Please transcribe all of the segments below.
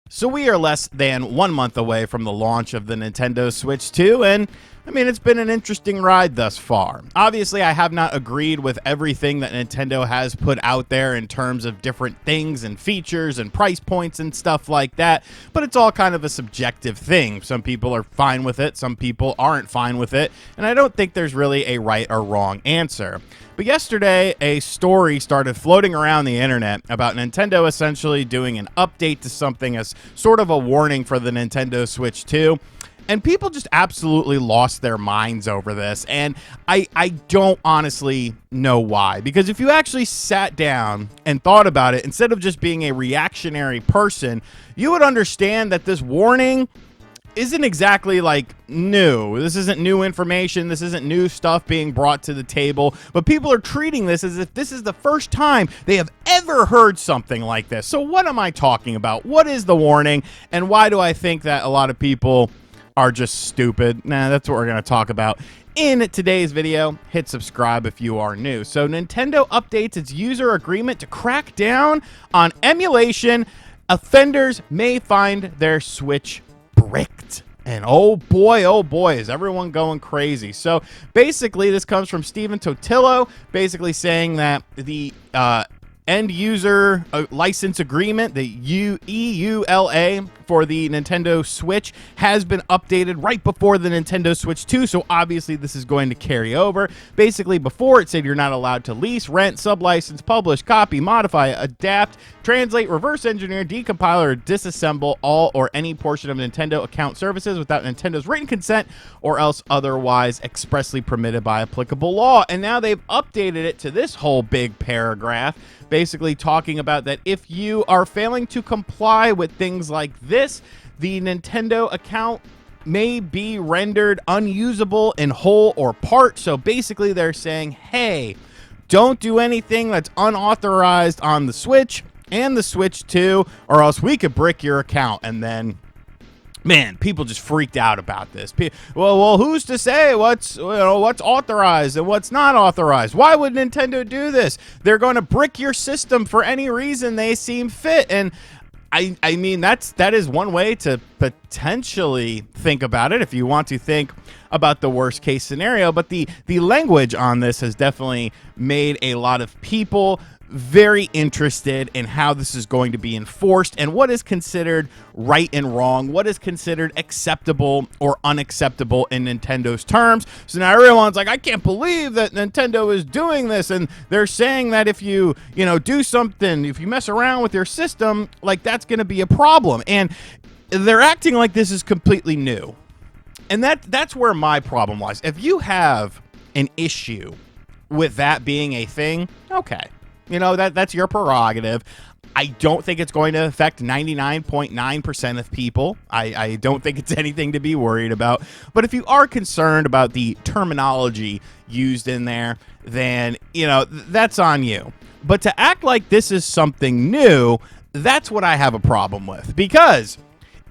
So we are less than 1 month away from the launch of the Nintendo Switch 2, and I mean, it's been an interesting ride thus far. Obviously, I have not agreed with everything that Nintendo has put out there in terms of different things and features and price points and stuff like that, but it's all kind of a subjective thing. Some people are fine with it, some people aren't fine with it, and I don't think there's really a right or wrong answer. But yesterday, a story started floating around the internet about Nintendo essentially doing an update to something as sort of a warning for the Nintendo Switch 2. And people just absolutely lost their minds over this. And I don't honestly know why. Because if you actually sat down and thought about it, instead of just being a reactionary person, you would understand that this warning isn't exactly like new. This isn't new information. This isn't new stuff being brought to the table. But people are treating this as if this is the first time they have ever heard something like this. So what am I talking about? What is the warning? And why do I think that a lot of people are just stupid? Nah, that's what we're going to talk about in today's video. Hit subscribe if you are new. So Nintendo updates its user agreement to crack down on emulation. Offenders may find their Switch bricked. And oh boy, is everyone going crazy. So basically, this comes from Stephen Totillo, basically saying that the end user license agreement, the EULA for the Nintendo Switch, has been updated right before the Nintendo Switch 2, so obviously this is going to carry over. Basically, before it said you're not allowed to lease, rent, sublicense, publish, copy, modify, adapt, translate, reverse engineer, decompile, or disassemble all or any portion of Nintendo account services without Nintendo's written consent or else otherwise expressly permitted by applicable law. And now they've updated it to this whole big paragraph, basically talking about that if you are failing to comply with things like this, the Nintendo account may be rendered unusable in whole or part. So basically they're saying, hey, don't do anything that's unauthorized on the Switch and the Switch 2, or else we could brick your account. And then, man, people just freaked out about this. Well, who's to say what's authorized and what's not authorized? Why would Nintendo do this? They're going to brick your system for any reason they seem fit. And I mean, that is one way to potentially think about it if you want to think about the worst case scenario. But the language on this has definitely made a lot of people very interested in how this is going to be enforced and what is considered right and wrong, what is considered acceptable or unacceptable in Nintendo's terms. So now everyone's like, I can't believe that Nintendo is doing this, and they're saying that if you do something, if you mess around with your system, like that's going to be a problem. And they're acting like this is completely new. And that's where my problem lies. If you have an issue with that being a thing, okay. That's your prerogative. I don't think it's going to affect 99.9% of people. I don't think it's anything to be worried about. But if you are concerned about the terminology used in there, then, that's on you. But to act like this is something new, that's what I have a problem with. Because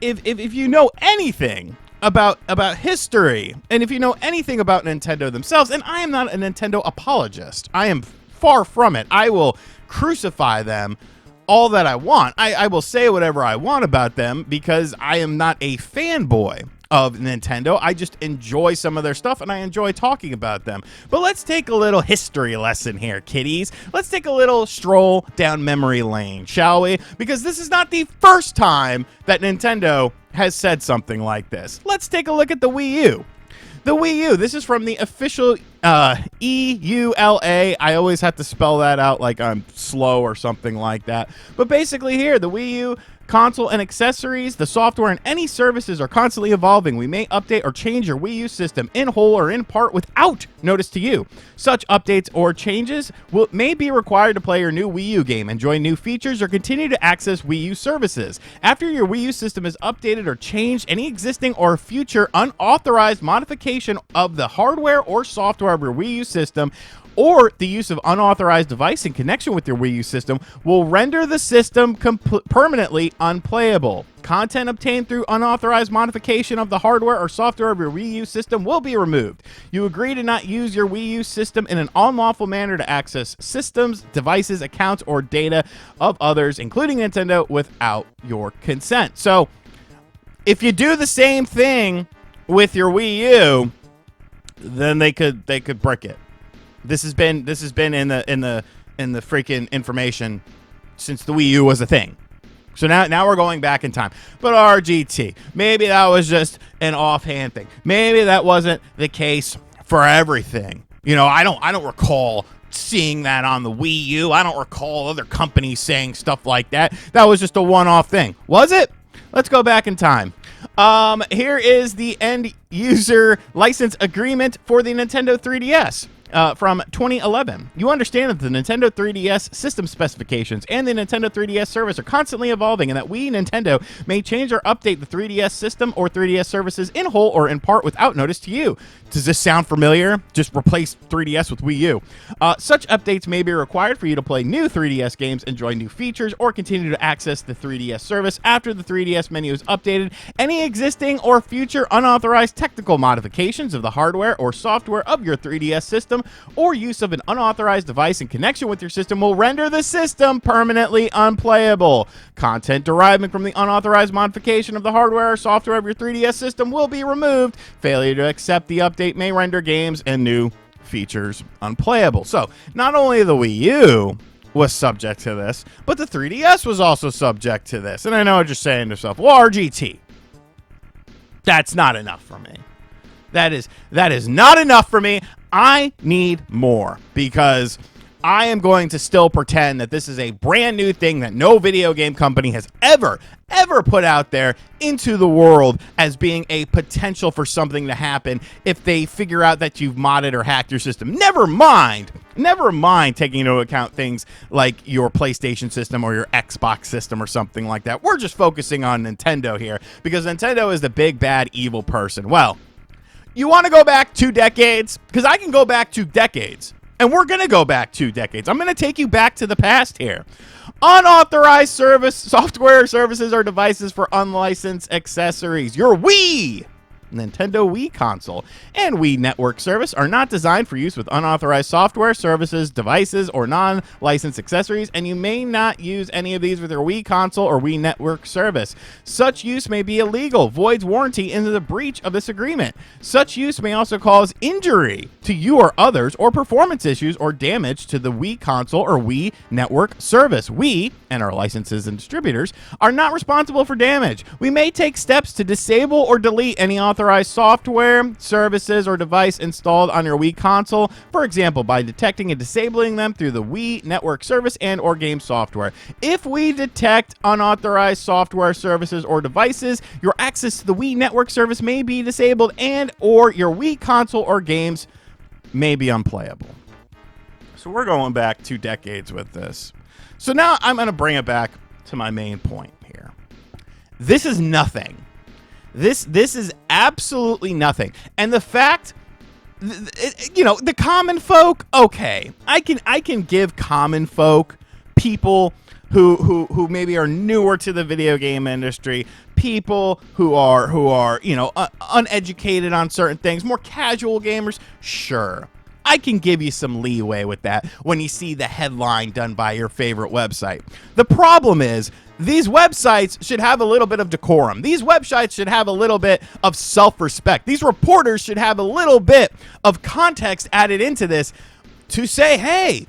if you know anything about history, and if you know anything about Nintendo themselves, and I am not a Nintendo apologist. I am far from it. I will crucify them all that I want. I will say whatever I want about them because I am not a fanboy of Nintendo. I just enjoy some of their stuff and I enjoy talking about them. But let's take a little history lesson here, kiddies. Let's take a little stroll down memory lane, shall we? Because this is not the first time that Nintendo has said something like this. Let's take a look at the Wii U. The Wii U, this is from the official EULA. I always have to spell that out like I'm slow or something like that. But basically here, the Wii U console and accessories, the software and any services are constantly evolving. We may update or change your Wii U system in whole or in part without notice to you. Such updates or changes may be required to play your new Wii U game, enjoy new features, or continue to access Wii U services. After your Wii U system is updated or changed, any existing or future unauthorized modification of the hardware or software of your Wii U system or the use of unauthorized device in connection with your Wii U system will render the system permanently unplayable. Content obtained through unauthorized modification of the hardware or software of your Wii U system will be removed. You agree to not use your Wii U system in an unlawful manner to access systems, devices, accounts, or data of others, including Nintendo, without your consent. So, if you do the same thing with your Wii U, then they could brick it. This has been in the freaking information since the Wii U was a thing. So now we're going back in time. But RGT, maybe that was just an offhand thing. Maybe that wasn't the case for everything. You know, I don't recall seeing that on the Wii U. I don't recall other companies saying stuff like that. That was just a one-off thing. Was it? Let's go back in time. Here is the end user license agreement for the Nintendo 3DS. From 2011. You understand that the Nintendo 3DS system specifications and the Nintendo 3DS service are constantly evolving, and that we, Nintendo, may change or update the 3DS system or 3DS services in whole or in part without notice to you. Does this sound familiar? Just replace 3DS with Wii U. Such updates may be required for you to play new 3DS games, enjoy new features, or continue to access the 3DS service after the 3DS menu is updated. Any existing or future unauthorized technical modifications of the hardware or software of your 3DS system or use of an unauthorized device in connection with your system will render the system permanently unplayable. Content deriving from the unauthorized modification of the hardware or software of your 3DS system will be removed. Failure to accept the update may render games and new features unplayable. So, not only the Wii U was subject to this, but the 3DS was also subject to this. And I know what you're saying to yourself, well, RGT, that's not enough for me. That is not enough for me. I need more, because I am going to still pretend that this is a brand new thing that no video game company has ever put out there into the world as being a potential for something to happen if they figure out that you've modded or hacked your system. Never mind taking into account things like your PlayStation system or your Xbox system or something like that. We're just focusing on Nintendo here, because Nintendo is the big, bad, evil person. Well, you want to go back 2 decades? Because I can go back 2 decades. And we're going to go back 2 decades. I'm going to take you back to the past here. Unauthorized software services or devices for unlicensed accessories. Your Wii, Nintendo Wii console, and Wii Network service are not designed for use with unauthorized software, services, devices, or non-licensed accessories, and you may not use any of these with your Wii console or Wii Network service. Such use may be illegal, voids warranty into the breach of this agreement. Such use may also cause injury to you or others, or performance issues or damage to the Wii console or Wii Network service. We, and our licenses and distributors, are not responsible for damage. We may take steps to disable or delete any authorized software, services, or device installed on your Wii console, for example, by detecting and disabling them through the Wii Network service and or game software. If we detect unauthorized software, services, or devices, your access to the Wii Network service may be disabled, and or your Wii console or games may be unplayable. So we're going back 2 decades with this. So now I'm going to bring it back to my main point here. This is nothing. This is absolutely nothing. And the fact, the common folk, okay, I can give common folk, people who maybe are newer to the video game industry, people who are uneducated on certain things, more casual gamers, sure, I can give you some leeway with that when you see the headline done by your favorite website. The problem is, these websites should have a little bit of decorum. These websites should have a little bit of self-respect. These reporters should have a little bit of context added into this to say, hey,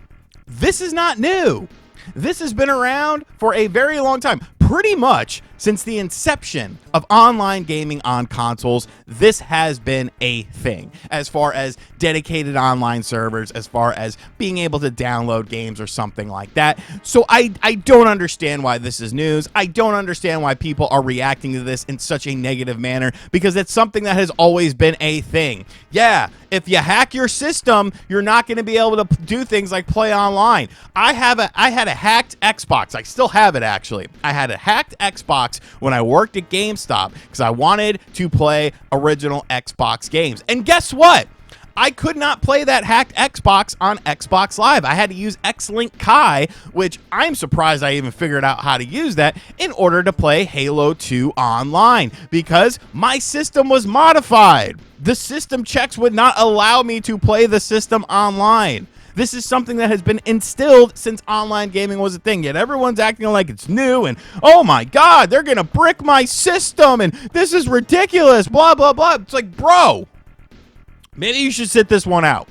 this is not new. This has been around for a very long time. Pretty much since the inception of online gaming on consoles, this has been a thing. As far as dedicated online servers, as far as being able to download games or something like that. So I don't understand why this is news. I don't understand why people are reacting to this in such a negative manner, because it's something that has always been a thing. Yeah, if you hack your system, you're not going to be able to do things like play online. I had a hacked Xbox. I still have it, actually. I had a hacked Xbox when I worked at GameStop because I wanted to play original Xbox games. And guess what? I could not play that hacked Xbox on Xbox Live. I had to use Xlink Kai, which I'm surprised I even figured out how to use that in order to play Halo 2 online, because my system was modified. The system checks would not allow me to play the system online. This is something that has been instilled since online gaming was a thing, yet everyone's acting like it's new and, oh my God, they're going to brick my system and this is ridiculous, blah, blah, blah. It's like, bro, maybe you should sit this one out.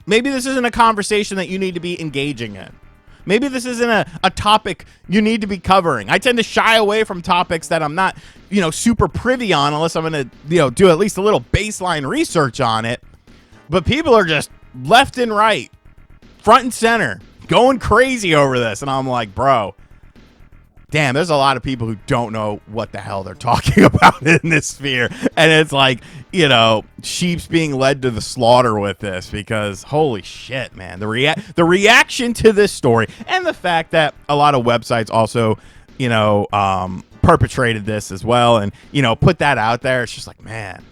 Maybe this isn't a conversation that you need to be engaging in. Maybe this isn't a topic you need to be covering. I tend to shy away from topics that I'm not, super privy on unless I'm going to, do at least a little baseline research on it. But people are just left and right, front and center, going crazy over this. And I'm like, bro, damn, there's a lot of people who don't know what the hell they're talking about in this sphere. And it's like, sheep's being led to the slaughter with this, because holy shit, man, the reaction to this story, and the fact that a lot of websites also, perpetrated this as well, and, put that out there. It's just like, man.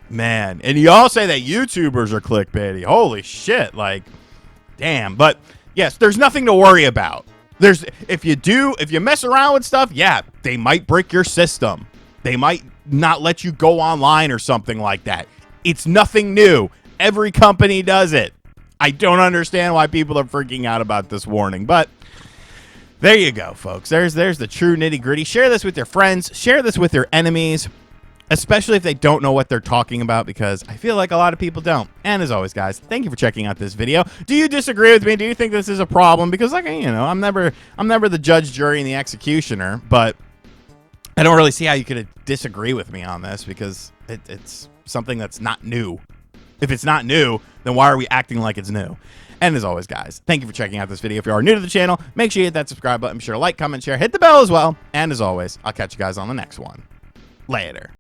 And you all say that YouTubers are clickbaity. Holy shit, like, damn. But yes, there's nothing to worry about. If you mess around with stuff, yeah, they might break your system. They might not let you go online or something like that. It's nothing new. Every company does it. I don't understand why people are freaking out about this warning, but there you go, folks. There's the true nitty-gritty. Share this with your friends. Share this with your enemies, especially if they don't know what they're talking about, because I feel like a lot of people don't. And as always, guys, thank you for checking out this video. Do you disagree with me? Do you think this is a problem? Because, like, I'm never the judge, jury, and the executioner, but I don't really see how you could disagree with me on this, because it's something that's not new. If it's not new, then why are we acting like it's new? And as always, guys, thank you for checking out this video. If you are new to the channel, make sure you hit that subscribe button. Be sure to like, comment, share, hit the bell as well. And as always, I'll catch you guys on the next one. Later.